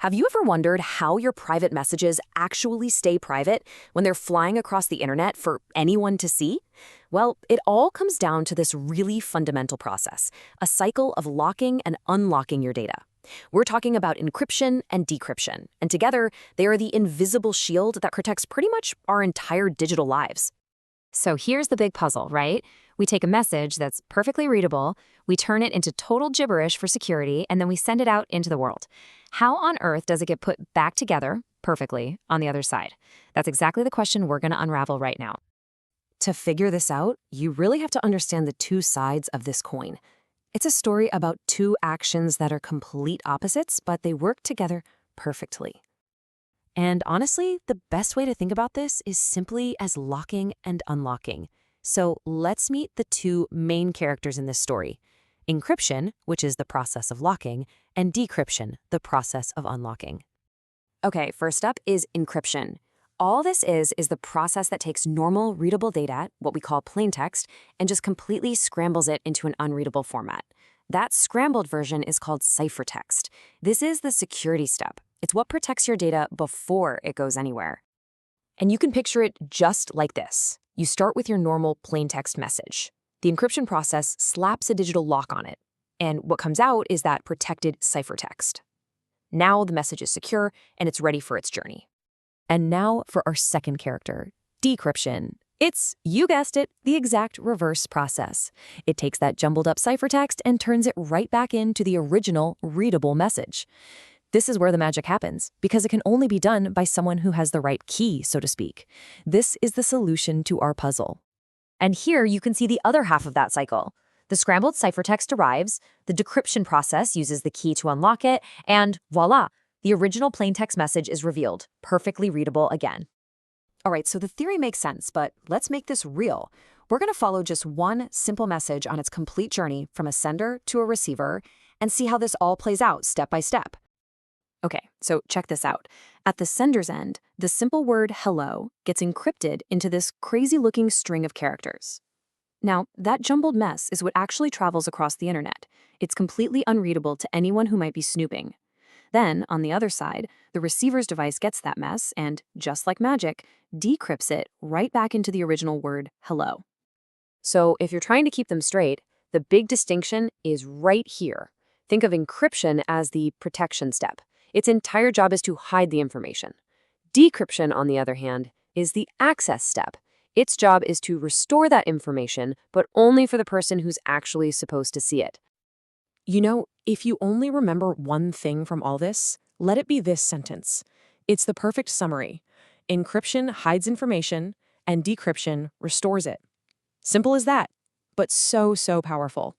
Have you ever wondered how your private messages actually stay private when they're flying across the internet for anyone to see? Well, it all comes down to this really fundamental process, a cycle of locking and unlocking your data. We're talking about encryption and decryption, and together they are the invisible shield that protects pretty much our entire digital lives. So here's the big puzzle, right? We take a message that's perfectly readable, we turn it into total gibberish for security, and then we send it out into the world. How on earth does it get put back together perfectly on the other side? That's exactly the question we're going to unravel right now. To figure this out, you really have to understand the two sides of this coin. It's a story about two actions that are complete opposites, but they work together perfectly. And honestly, the best way to think about this is simply as locking and unlocking. So let's meet the two main characters in this story. Encryption, which is the process of locking, and decryption, the process of unlocking. Okay, first up is encryption. All this is the process that takes normal readable data, what we call plaintext, and just completely scrambles it into an unreadable format. That scrambled version is called ciphertext. This is the security step. It's what protects your data before it goes anywhere. And you can picture it just like this. You start with your normal plaintext message. The encryption process slaps a digital lock on it, and what comes out is that protected ciphertext. Now the message is secure, and it's ready for its journey. And now for our second character, decryption. It's, you guessed it, the exact reverse process. It takes that jumbled up ciphertext and turns it right back into the original readable message. This is where the magic happens, because it can only be done by someone who has the right key, so to speak. This is the solution to our puzzle. And here you can see the other half of that cycle. The scrambled ciphertext arrives, the decryption process uses the key to unlock it, and voila, the original plaintext message is revealed, perfectly readable again. All right, so the theory makes sense, but let's make this real. We're going to follow just one simple message on its complete journey from a sender to a receiver and see how this all plays out step by step. Okay, so check this out. At the sender's end, the simple word hello gets encrypted into this crazy-looking string of characters. Now, that jumbled mess is what actually travels across the internet. It's completely unreadable to anyone who might be snooping. Then, on the other side, the receiver's device gets that mess and, just like magic, decrypts it right back into the original word hello. So if you're trying to keep them straight, the big distinction is right here. Think of encryption as the protection step. Its entire job is to hide the information. Decryption, on the other hand, is the access step. Its job is to restore that information, but only for the person who's actually supposed to see it. You know, if you only remember one thing from all this, let it be this sentence. It's the perfect summary. Encryption hides information, and decryption restores it. Simple as that, but so powerful.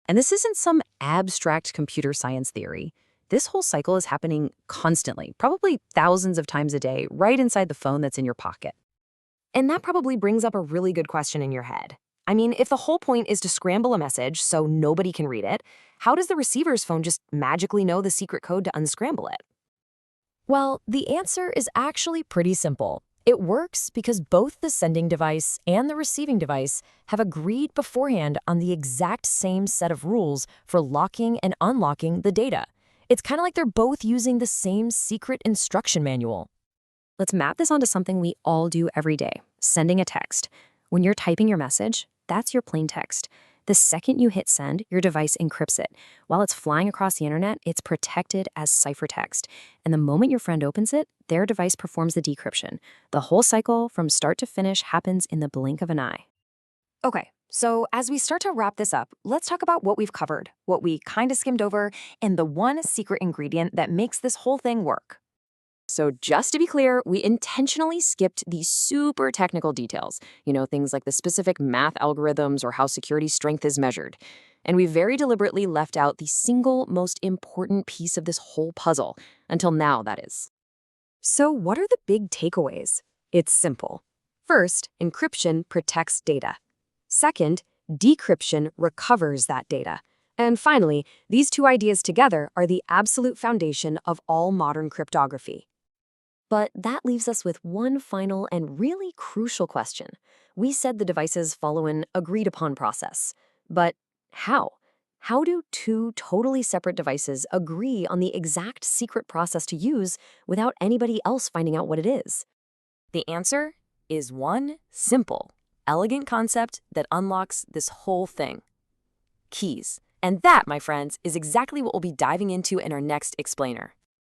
And this isn't some abstract computer science theory. This whole cycle is happening constantly, probably thousands of times a day, right inside the phone that's in your pocket. And that probably brings up a really good question in your head. I mean, if the whole point is to scramble a message so nobody can read it, how does the receiver's phone just magically know the secret code to unscramble it? Well, the answer is actually pretty simple. It works because both the sending device and the receiving device have agreed beforehand on the exact same set of rules for locking and unlocking the data. It's kind of like they're both using the same secret instruction manual. Let's map this onto something we all do every day, sending a text. When you're typing your message, that's your plain text. The second you hit send, your device encrypts it. While it's flying across the internet, it's protected as ciphertext. And the moment your friend opens it, their device performs the decryption. The whole cycle from start to finish happens in the blink of an eye. Okay, so as we start to wrap this up, let's talk about what we've covered, what we kind of skimmed over, and the one secret ingredient that makes this whole thing work. So just to be clear, we intentionally skipped the super technical details, things like the specific math algorithms or how security strength is measured. And we very deliberately left out the single most important piece of this whole puzzle, until now, that is. So what are the big takeaways? It's simple. First, encryption protects data. Second, decryption recovers that data. And finally, these two ideas together are the absolute foundation of all modern cryptography. But that leaves us with one final and really crucial question. We said the devices follow an agreed-upon process. But how? How do two totally separate devices agree on the exact secret process to use without anybody else finding out what it is? The answer is one simple, elegant concept that unlocks this whole thing: keys. And that, my friends, is exactly what we'll be diving into in our next explainer.